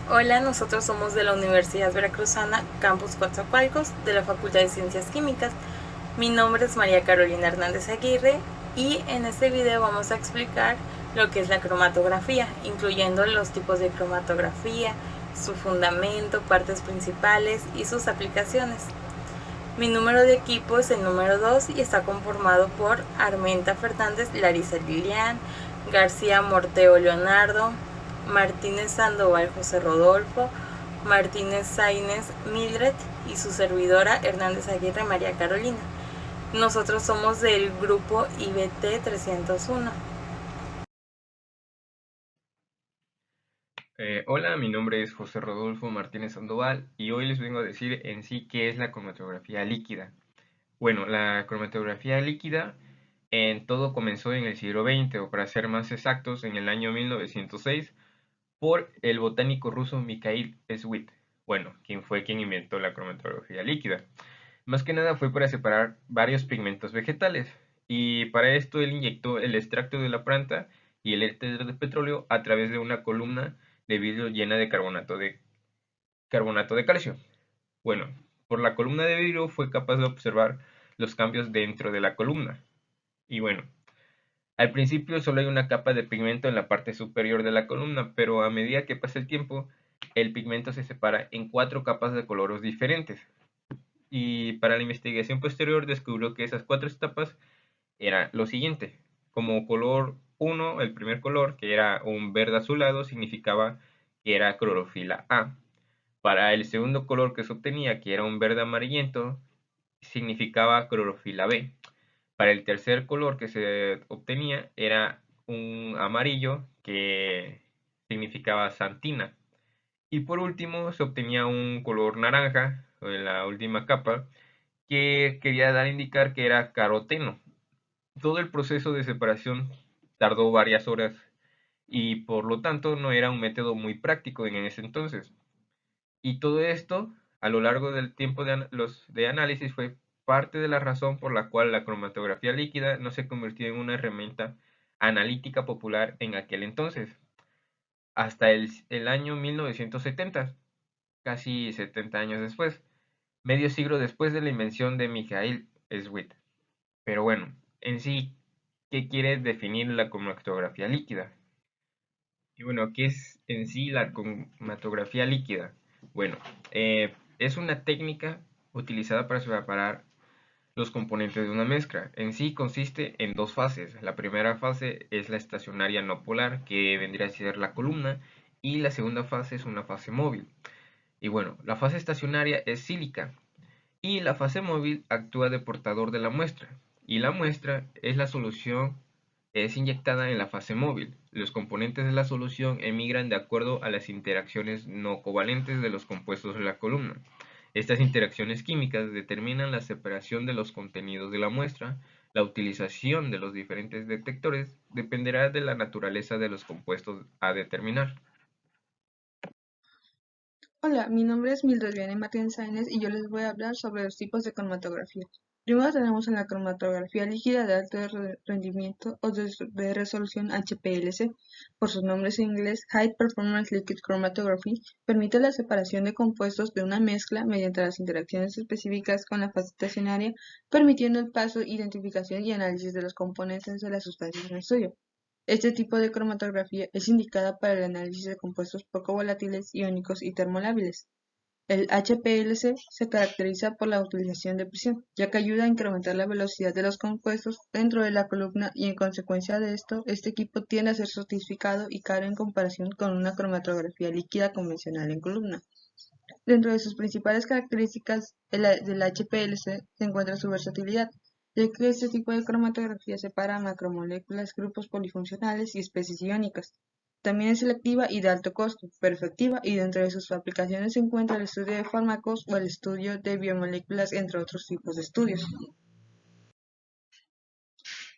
Hola, nosotros somos de la Universidad Veracruzana, Campus Coatzacoalcos, de la Facultad de Ciencias Químicas. Mi nombre es María Carolina Hernández Aguirre y en este video vamos a explicar lo que es la cromatografía, incluyendo los tipos de cromatografía, su fundamento, partes principales y sus aplicaciones. Mi número de equipo es el número 2 y está conformado por Armenta Fernández, Larisa Lilian, García Morteo Leonardo, Martínez Sandoval José Rodolfo, Martínez Sainz Mildred y su servidora Hernández Aguirre María Carolina. Nosotros somos del grupo IBT 301. Hola, mi nombre es José Rodolfo Martínez Sandoval y hoy les vengo a decir en sí qué es la cromatografía líquida. Bueno, la cromatografía líquida en todo comenzó en el siglo XX, o para ser más exactos, en el año 1906, por el botánico ruso Mikhail Sweet. Bueno, quien inventó la cromatografía líquida. Más que nada fue para separar varios pigmentos vegetales, y para esto él inyectó el extracto de la planta y el éter de petróleo a través de una columna de vidrio llena de carbonato de calcio. Bueno, por la columna de vidrio fue capaz de observar los cambios dentro de la columna. Y bueno, al principio solo hay una capa de pigmento en la parte superior de la columna, pero a medida que pasa el tiempo, el pigmento se separa en 4 capas de colores diferentes. Y para la investigación posterior descubrió que esas 4 etapas era lo siguiente. Como color 1, el primer color, que era un verde azulado, significaba que era clorofila A. Para el segundo color que se obtenía, que era un verde amarillento, significaba clorofila B. Para el tercer color que se obtenía era un amarillo que significaba xantina. Y por último se obtenía un color naranja en la última capa que quería dar a indicar que era caroteno. Todo el proceso de separación tardó varias horas y por lo tanto no era un método muy práctico en ese entonces. Y todo esto a lo largo del tiempo de análisis fue parte de la razón por la cual la cromatografía líquida no se convirtió en una herramienta analítica popular en aquel entonces, hasta el año 1970, casi 70 años después, medio siglo después de la invención de Mikhail Sweet. Pero bueno, en sí, ¿qué quiere definir la cromatografía líquida? Y bueno, ¿qué es en sí la cromatografía líquida? Bueno, es una técnica utilizada para separar los componentes de una mezcla. En sí consiste en 2 fases. La primera fase es la estacionaria no polar, que vendría a ser la columna, y la segunda fase es una fase móvil. Y bueno, la fase estacionaria es sílica y la fase móvil actúa de portador de la muestra. Y la muestra es la solución es inyectada en la fase móvil. Los componentes de la solución emigran de acuerdo a las interacciones no covalentes de los compuestos de la columna. Estas interacciones químicas determinan la separación de los contenidos de la muestra. La utilización de los diferentes detectores dependerá de la naturaleza de los compuestos a determinar. Hola, mi nombre es Mildred Vianney Martínez Sáenz y yo les voy a hablar sobre los tipos de cromatografía. Primero tenemos en la cromatografía líquida de alto rendimiento o de resolución HPLC, por sus nombres en inglés, High Performance Liquid Chromatography, permite la separación de compuestos de una mezcla mediante las interacciones específicas con la fase estacionaria, permitiendo el paso, identificación y análisis de los componentes de las sustancias en estudio. Este tipo de cromatografía es indicada para el análisis de compuestos poco volátiles, iónicos y termolábiles. El HPLC se caracteriza por la utilización de presión, ya que ayuda a incrementar la velocidad de los compuestos dentro de la columna y en consecuencia de esto, este equipo tiende a ser sofisticado y caro en comparación con una cromatografía líquida convencional en columna. Dentro de sus principales características del HPLC se encuentra su versatilidad, ya que este tipo de cromatografía separa macromoléculas, grupos polifuncionales y especies iónicas. También es selectiva y de alto costo, pero efectiva, y dentro de sus aplicaciones se encuentra el estudio de fármacos o el estudio de biomoléculas, entre otros tipos de estudios.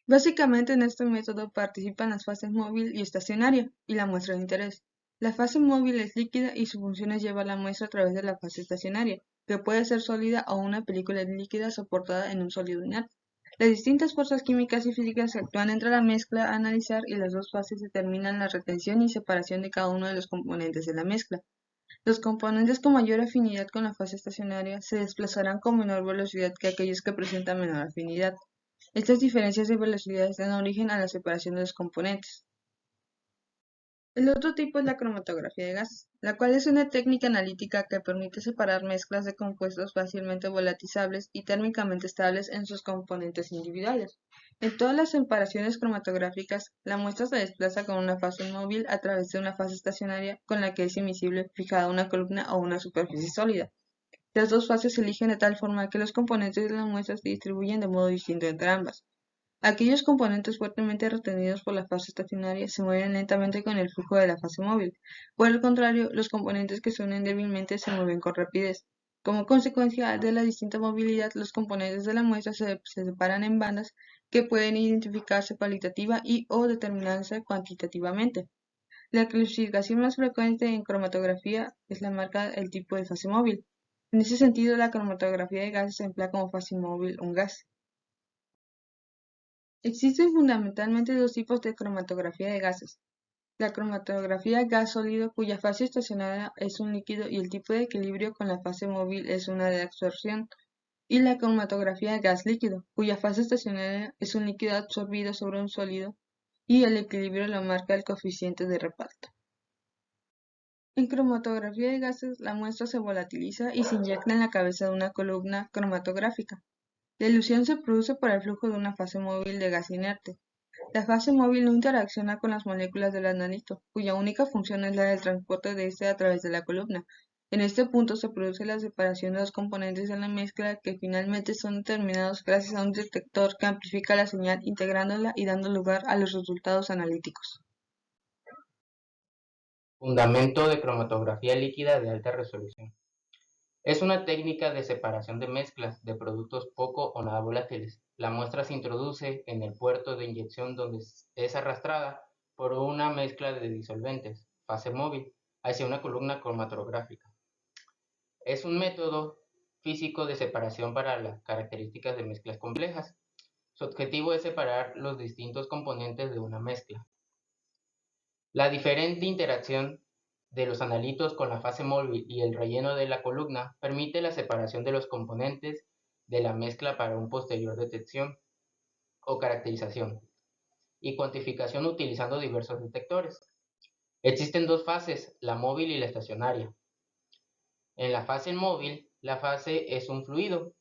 Básicamente en este método participan las fases móvil y estacionaria, y la muestra de interés. La fase móvil es líquida y su función es llevar la muestra a través de la fase estacionaria, que puede ser sólida o una película líquida soportada en un sólido inerte. Las distintas fuerzas químicas y físicas que actúan entre la mezcla a analizar y las dos fases determinan la retención y separación de cada uno de los componentes de la mezcla. Los componentes con mayor afinidad con la fase estacionaria se desplazarán con menor velocidad que aquellos que presentan menor afinidad. Estas diferencias de velocidades dan origen a la separación de los componentes. El otro tipo es la cromatografía de gases, la cual es una técnica analítica que permite separar mezclas de compuestos fácilmente volatizables y térmicamente estables en sus componentes individuales. En todas las separaciones cromatográficas, la muestra se desplaza con una fase móvil a través de una fase estacionaria con la que es invisible fijada una columna o una superficie sólida. Las dos fases se eligen de tal forma que los componentes de la muestra se distribuyen de modo distinto entre ambas. Aquellos componentes fuertemente retenidos por la fase estacionaria se mueven lentamente con el flujo de la fase móvil. Por el contrario, los componentes que se unen débilmente se mueven con rapidez. Como consecuencia de la distinta movilidad, los componentes de la muestra se separan en bandas que pueden identificarse cualitativa y o determinarse cuantitativamente. La clasificación más frecuente en cromatografía es la marca el tipo de fase móvil. En ese sentido, la cromatografía de gases se emplea como fase móvil un gas. Existen fundamentalmente dos tipos de cromatografía de gases: la cromatografía gas sólido, cuya fase estacionaria es un líquido y el tipo de equilibrio con la fase móvil es una de absorción, y la cromatografía gas líquido, cuya fase estacionaria es un líquido absorbido sobre un sólido y el equilibrio lo marca el coeficiente de reparto. En cromatografía de gases, la muestra se volatiliza y se inyecta en la cabeza de una columna cromatográfica. La ilusión se produce por el flujo de una fase móvil de gas inerte. La fase móvil no interacciona con las moléculas del analito, cuya única función es la del transporte de este a través de la columna. En este punto se produce la separación de los componentes de la mezcla que finalmente son determinados gracias a un detector que amplifica la señal integrándola y dando lugar a los resultados analíticos. Fundamento de cromatografía líquida de alta resolución. Es una técnica de separación de mezclas de productos poco o nada volátiles. La muestra se introduce en el puerto de inyección donde es arrastrada por una mezcla de disolventes, fase móvil, hacia una columna cromatográfica. Es un método físico de separación para las características de mezclas complejas. Su objetivo es separar los distintos componentes de una mezcla. La diferente interacción de los analitos con la fase móvil y el relleno de la columna permite la separación de los componentes de la mezcla para una posterior detección o caracterización y cuantificación utilizando diversos detectores. Existen dos fases, la móvil y la estacionaria. En la fase móvil, la fase es un fluido,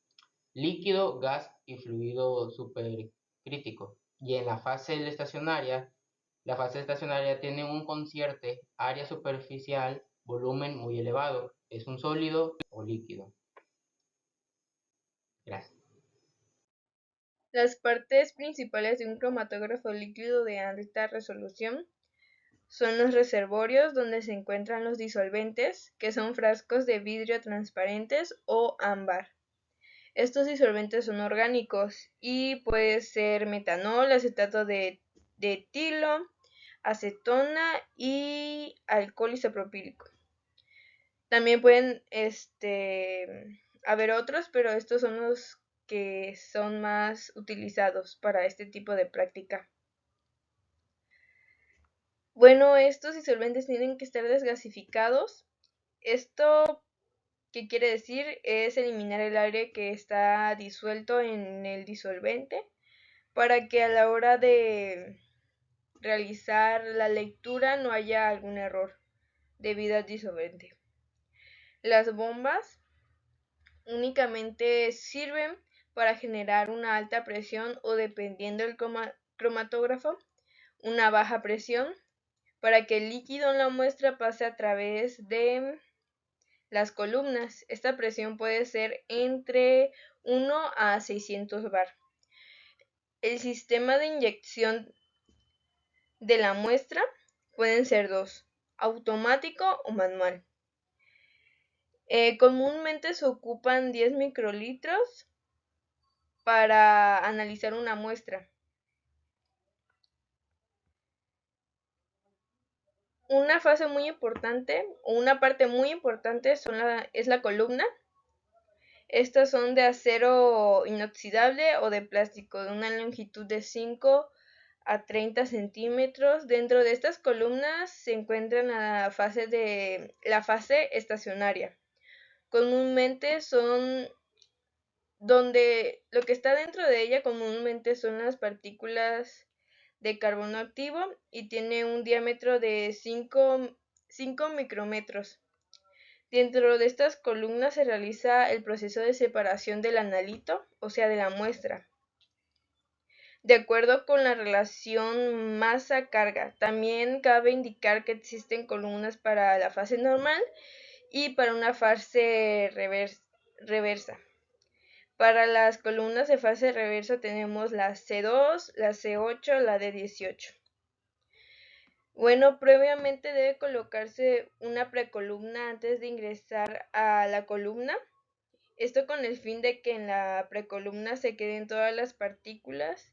líquido, gas y fluido supercrítico. Y en la fase estacionaria tiene un consciente área superficial, volumen muy elevado. Es un sólido o líquido. Gracias. Las partes principales de un cromatógrafo líquido de alta resolución son los reservorios, donde se encuentran los disolventes, que son frascos de vidrio transparentes o ámbar. Estos disolventes son orgánicos y puede ser metanol, acetato de etilo, acetona y alcohol isopropílico. También pueden haber otros, pero estos son los que son más utilizados para este tipo de práctica. Bueno, estos disolventes tienen que estar desgasificados. Esto, ¿qué quiere decir? Es eliminar el aire que está disuelto en el disolvente para que a la hora de realizar la lectura no haya algún error debido al disolvente. Las bombas únicamente sirven para generar una alta presión o, dependiendo del cromatógrafo, una baja presión para que el líquido en la muestra pase a través de las columnas. Esta presión puede ser entre 1 a 600 bar. El sistema de inyección de la muestra pueden ser dos: automático o manual. Comúnmente se ocupan 10 microlitros para analizar una muestra. Una fase muy importante o una parte muy importante es la columna. Estas son de acero inoxidable o de plástico de una longitud de 5 a 30 centímetros. Dentro de estas columnas se encuentran la fase estacionaria. Comúnmente son donde lo que está dentro de ella comúnmente son las partículas de carbono activo y tiene un diámetro de 5 micrómetros. Dentro de estas columnas se realiza el proceso de separación del analito, o sea, de la muestra, de acuerdo con la relación masa-carga. También cabe indicar que existen columnas para la fase normal y para una fase reversa. Para las columnas de fase reversa tenemos la C2, la C8, la D18. Bueno, previamente debe colocarse una precolumna antes de ingresar a la columna. Esto con el fin de que en la precolumna se queden todas las partículas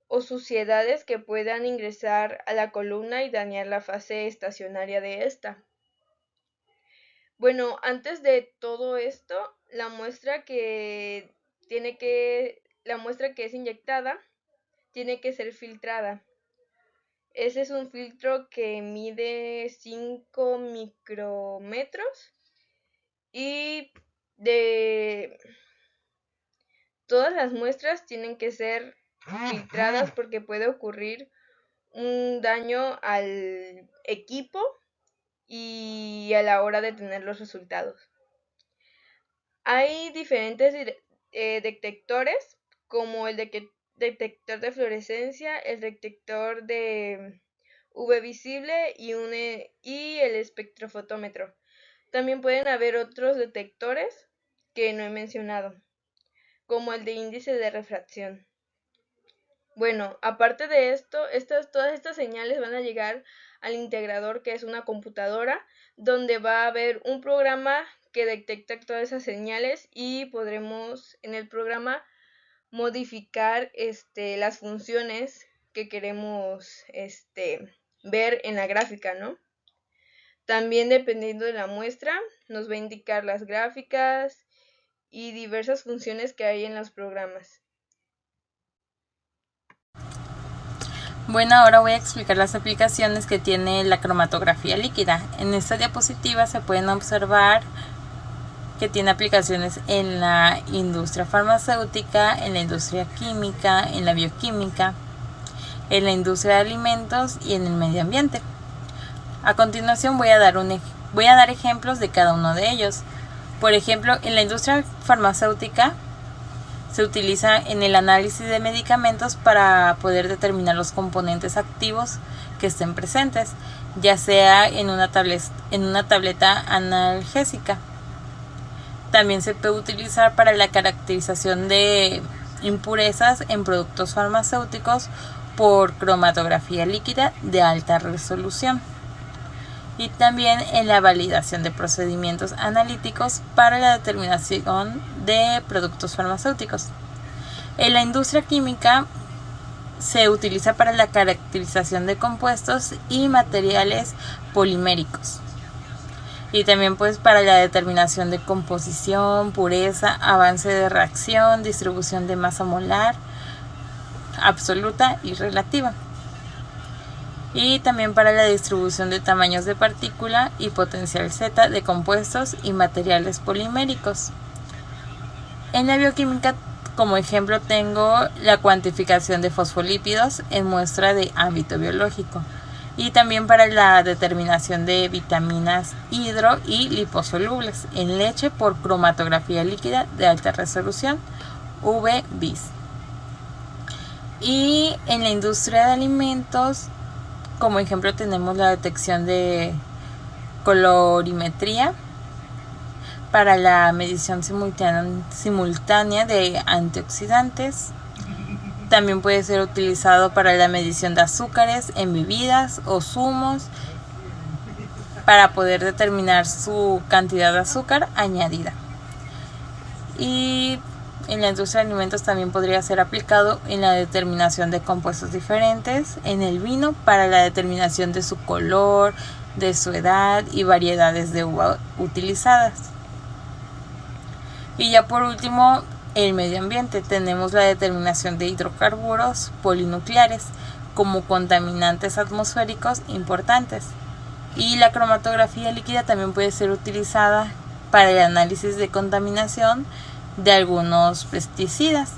o suciedades que puedan ingresar a la columna y dañar la fase estacionaria de esta. Bueno, antes de todo esto, la muestra que es inyectada tiene que ser filtrada. Ese es un filtro que mide 5 micrómetros y de todas las muestras tienen que ser filtradas porque puede ocurrir un daño al equipo y a la hora de tener los resultados. Hay diferentes detectores, como el detector de fluorescencia, el detector de UV visible y el espectrofotómetro. También pueden haber otros detectores que no he mencionado, como el de índice de refracción. Bueno, aparte de esto, todas estas señales van a llegar al integrador, que es una computadora, donde va a haber un programa que detecta todas esas señales y podremos en el programa modificar las funciones que queremos ver en la gráfica, ¿no? También dependiendo de la muestra nos va a indicar las gráficas y diversas funciones que hay en los programas. Bueno, ahora voy a explicar las aplicaciones que tiene la cromatografía líquida. En esta diapositiva se pueden observar que tiene aplicaciones en la industria farmacéutica, en la industria química, en la bioquímica, en la industria de alimentos y en el medio ambiente. A continuación voy a dar ejemplos de cada uno de ellos. Por ejemplo, en la industria farmacéutica se utiliza en el análisis de medicamentos para poder determinar los componentes activos que estén presentes, ya sea en una tableta analgésica. También se puede utilizar para la caracterización de impurezas en productos farmacéuticos por cromatografía líquida de alta resolución. Y también en la validación de procedimientos analíticos para la determinación de productos farmacéuticos. En la industria química se utiliza para la caracterización de compuestos y materiales poliméricos. Y también pues para la determinación de composición, pureza, avance de reacción, distribución de masa molar absoluta y relativa. Y también para la distribución de tamaños de partícula y potencial Z de compuestos y materiales poliméricos. En la bioquímica, como ejemplo, tengo la cuantificación de fosfolípidos en muestra de ámbito biológico. Y también para la determinación de vitaminas hidro y liposolubles en leche por cromatografía líquida de alta resolución, UV-Vis. Y en la industria de alimentos, como ejemplo, tenemos la detección de colorimetría para la medición simultánea de antioxidantes. También puede ser utilizado para la medición de azúcares en bebidas o zumos para poder determinar su cantidad de azúcar añadida. Y en la industria de alimentos también podría ser aplicado en la determinación de compuestos diferentes en el vino para la determinación de su color, de su edad y variedades de uva utilizadas. Y ya por último, el medio ambiente. Tenemos la determinación de hidrocarburos polinucleares como contaminantes atmosféricos importantes. Y la cromatografía líquida también puede ser utilizada para el análisis de contaminación de algunos pesticidas.